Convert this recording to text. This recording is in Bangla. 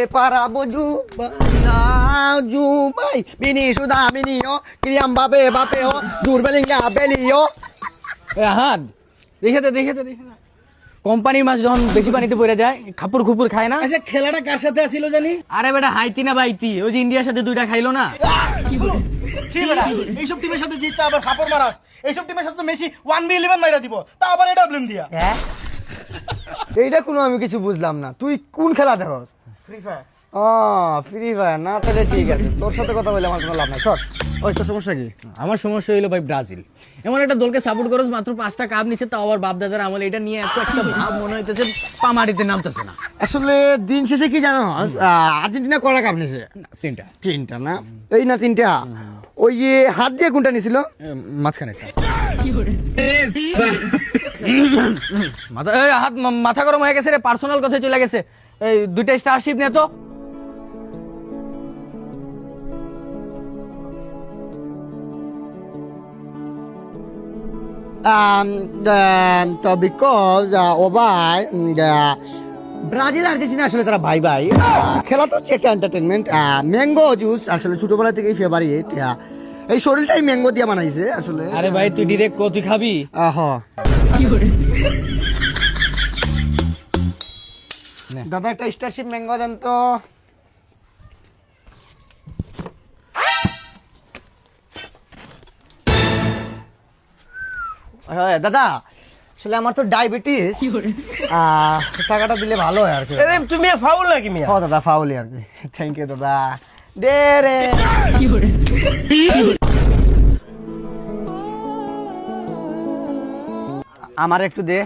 para Jubai Bini sudah bini yo Kylian Mbappe yo Jude Bellingham Belly yo হাত দেখে তো কোম্পানির মাছ যখন বেশি পানিতে পড়ে যায় খাপুর খুপুর খায় না। আচ্ছা খেলাটা কার সাথে ছিল জানি? আরে বেটা হাইতি না বাইতি, ওই যে ইন্ডিয়ার সাথে 2টা খাইলো না। ছি বেটা, এইসব টিমের সাথে জিততে আবার ফাপড় মারাস। এইসব টিমের সাথে তো মেসি 1v11 মাইরা দিব, তা আবার এটা ব্লেম দিয়া। এইটা কোনো আমি কিছু বুঝলাম না, তুই কোন খেলা দেখস? Free fire. ফ্রি ফায়ার না, তাহলে ঠিক আছে, তোর সাথে কথা বলে আমার কোনো লাভ নাই। চল, ওই তোর সমস্যা কি? আমার সমস্যা হইলো ভাই ব্রাজিল এমন একটা দলকে সাপোর্ট করছ, মাত্র 5টা কাপ নিচ্ছে, তাও আবার বাপ দাদার আমলে এটা নিয়ে এত একটা ভাব মনে হইতেছে পামারিতে নামতেছে না। আসলে দিন শেষে কি জানো, আর্জেন্টিনা কয়টা কাপ নিছে? 3টা না? এই না 3টা? ওই যে হাত দিয়ে কোনটা নিছিল? মাঝখানে একটা মাথা গরম হয়ে গেছে রে, পার্সোনাল কথায় চলে গেছে। এই 2টা স্টারশিপ নে তো। তো বিকজ ও ভাই ব্রাজিল আর্জেন্টিনা আসলে তারা ভাই ভাই, খেলা তো হচ্ছে একটা এন্টারটেনমেন্ট। ম্যাঙ্গো জুস আসলে ছোটবেলা থেকেই ফেভারিট, এই শরীরটাই ম্যাঙ্গো দিয়ে বানাইছে আসলে। আরে ভাই তুই ডিরেক্ট কো, তুই খাবি? দাদা একটা স্টারশিপ ম্যাঙ্গো দেন তো। দাদা আসলে আমার তো ডায়াবেটিস, টাকাটা দিলে ভালো হয় আর কি। তুমি ফাউল নাকি মিয়া? দাদা ফাউলি আর কি। থ্যাংক ইউ দাদা। দে রে আমার একটু দে।